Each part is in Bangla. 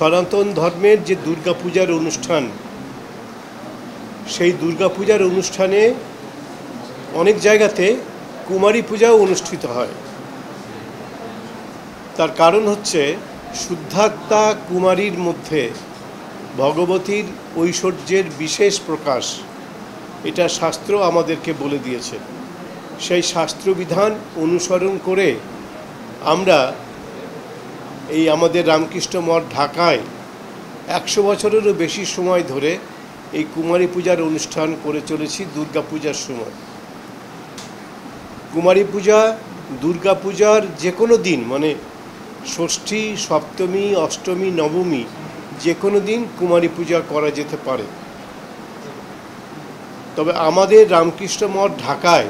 সনাতন ধর্মের যে দুর্গাপূজার অনুষ্ঠান, সেই দুর্গাপূজার অনুষ্ঠানে অনেক জায়গাতে কুমারী পূজাও অনুষ্ঠিত হয়। তার কারণ হচ্ছে শুদ্ধাত্মা কুমারীর মধ্যে ভগবতীর ঐশ্বর্যের বিশেষ প্রকাশ। এটা শাস্ত্র আমাদেরকে বলে দিয়েছে। সেই শাস্ত্রবিধান অনুসরণ করে আমরা এই আমাদের রামকৃষ্ণ মঠ ঢাকায় 100 বছরেরও বেশি সময় ধরে এই কুমারী পূজার অনুষ্ঠান করে চলেছি দুর্গা পূজার সময়। কুমারী পূজা দুর্গা পূজার যে কোনো দিন, মানে ষষ্ঠী, সপ্তমী, অষ্টমী, নবমী, যে কোনো দিন কুমারী পূজা করা যেতে পারে। তবে আমাদের রামকৃষ্ণ মঠ ঢাকায়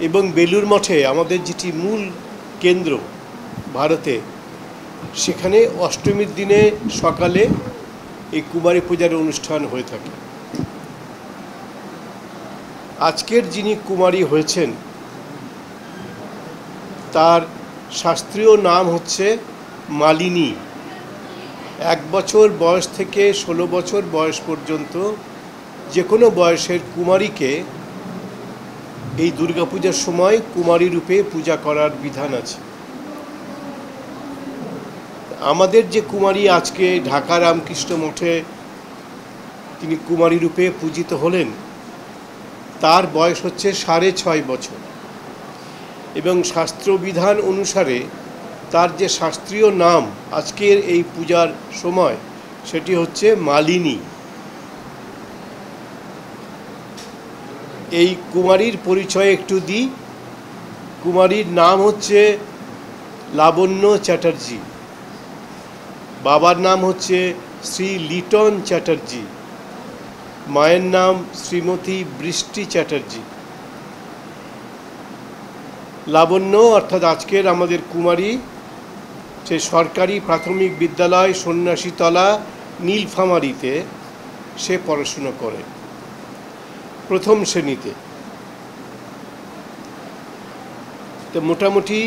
এবং বেলুর মঠে, আমাদের যেটি মূল কেন্দ্র ভারতে, সেখানে অষ্টমীর দিনে সকালে এই কুমারী পূজার অনুষ্ঠান হয়ে থাকে। আজকের যিনি কুমারী হয়েছেন তার শাস্ত্রীয় নাম হচ্ছে মালিনী। 1 বছর বয়স থেকে 16 বছর বয়স পর্যন্ত যে কোনো বয়সের কুমারীকে এই দুর্গাপূজার সময় কুমারী রূপে পূজা করার বিধান আছে। আমাদের যে কুমারী আজকে ঢাকা রামকৃষ্ণ মঠে তিনি কুমারী রূপে পূজিত হলেন, তার বয়স হচ্ছে 6.5 বছর এবং শাস্ত্রবিধান অনুসারে তার যে শাস্ত্রীয় নাম আজকের এই পূজার সময় সেটি হচ্ছে মালিনী। এই কুমারীর পরিচয় একটু দিই। কুমারীর নাম হচ্ছে লাবণ্য চ্যাটার্জি, বাবার নাম হচ্ছে শ্রী লিটন চ্যাটার্জি, মায়ের নাম শ্রীমতী বৃষ্টি চ্যাটার্জি। লাবণ্য অর্থাৎ আজকের আমাদের কুমারী সে সরকারি প্রাথমিক বিদ্যালয় সন্ন্যাসীতলা নীলফামারীতে সে পড়াশুনো করে প্রথম শ্রেণীতে। তো মোটামুটি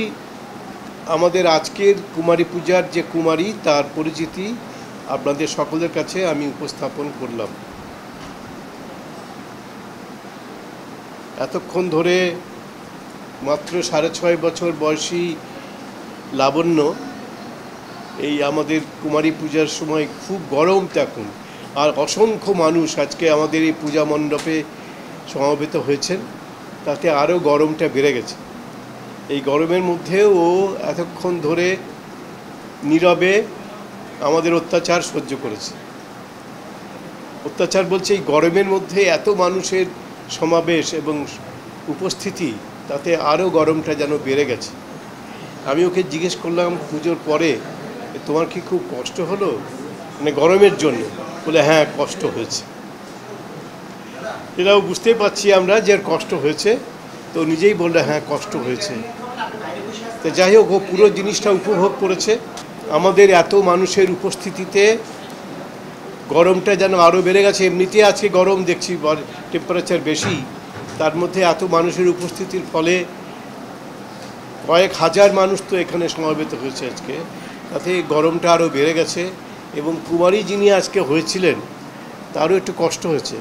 আমাদের আজকের কুমারী পূজার যে কুমারী তার পরিচিতি আপনাদের সকলের কাছে আমি উপস্থাপন করলাম। এতক্ষণ ধরে মাত্র 6.5 বছর বয়সী লাবণ্য এই আমাদের কুমারী পূজার সময় খুব গরম তখন, আর অসংখ্য মানুষ আজকে আমাদের এই পূজা মণ্ডপে সমবেত হয়েছেন, তাতে আরও গরমটা বেড়ে গেছে। এই গরমের মধ্যে ও এতক্ষণ ধরে নীরবে আমাদের অত্যাচার সহ্য করেছে। অত্যাচার বলছে এই গরমের মধ্যে এত মানুষের সমাবেশ এবং উপস্থিতি, তাতে আরও গরমটা যেন বেড়ে গেছে। আমি ওকে জিজ্ঞেস করলাম পুজোর পরে, তোমার কি খুব কষ্ট হলো মানে গরমের জন্য? বলে হ্যাঁ, কষ্ট হয়েছে। এটাও বুঝতে পারছি আমরা যে কষ্ট হয়েছে, তো নিজেই বললে হ্যাঁ কষ্ট হয়েছে। তো যাই হোক, ও পুরো জিনিসটা উপভোগ করেছে। আমাদের এত মানুষের উপস্থিতিতে গরমটা যেন আরও বেড়ে গেছে। এমনিতে আজকে গরম দেখছি, টেম্পারেচার বেশি, তার মধ্যে এত মানুষের উপস্থিতির ফলে কয়েক হাজার মানুষ তো এখানে সমবেত হয়েছে আজকে, তাতে গরমটা আরও বেড়ে গেছে। এবং কুমারী যিনি আজকে হয়েছিলেন তারও একটু কষ্ট হয়েছে,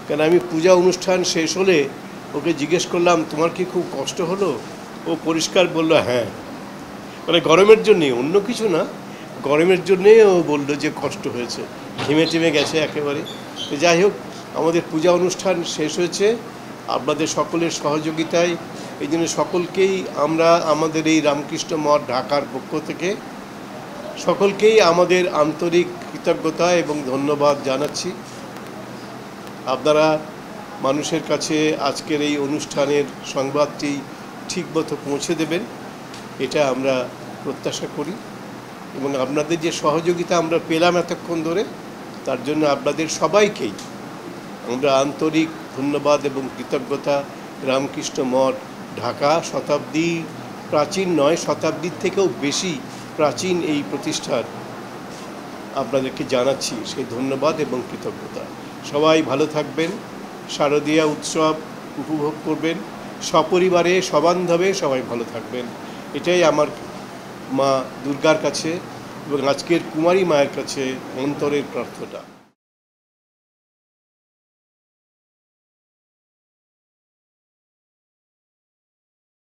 কারণ আমি পূজা অনুষ্ঠান শেষ হলে ওকে জিজ্ঞেস করলাম তোমার কি খুব কষ্ট হলো? ও পরিষ্কার বলল হ্যাঁ, মানে গরমের জন্যে, অন্য কিছু না, গরমের জন্যে ও বললো যে কষ্ট হয়েছে, ঘেমে টেমে গেছে একেবারে। তো যাই হোক, আমাদের পূজা অনুষ্ঠান শেষ হয়েছে আপনাদের সকলের সহযোগিতায়। এই জন্য সকলকেই আমরা আমাদের এই রামকৃষ্ণ মঠ ঢাকার পক্ষ থেকে সকলকেই আমাদের আন্তরিক কৃতজ্ঞতা এবং ধন্যবাদ জানাচ্ছি। আপনারা মানুষের কাছে আজকের এই অনুষ্ঠানের সংবাদটি ঠিকমতো পৌঁছে দেবেন, এটা আমরা প্রত্যাশা করি। এবং আপনাদের যে সহযোগিতা আমরা পেলাম এতক্ষণ ধরে, তার জন্য আপনাদের সবাইকেই আমরা আন্তরিক ধন্যবাদ এবং কৃতজ্ঞতা রামকৃষ্ণ মঠ ঢাকা, শতাব্দী প্রাচীন নয়, শতাব্দীর থেকেও বেশি প্রাচীন এই প্রতিষ্ঠান আপনাদেরকে জানাচ্ছি সেই ধন্যবাদ এবং কৃতজ্ঞতা। সবাই ভালো থাকবেন, শারদীয়া উৎসব উপভোগ করবেন, সপরিবারে সবান্ধবে সবাই ভালো থাকবেন, এটাই আমার মা দুর্গার কাছে এবং আজকের কুমারী মায়ের কাছে অন্তরের প্রার্থনা।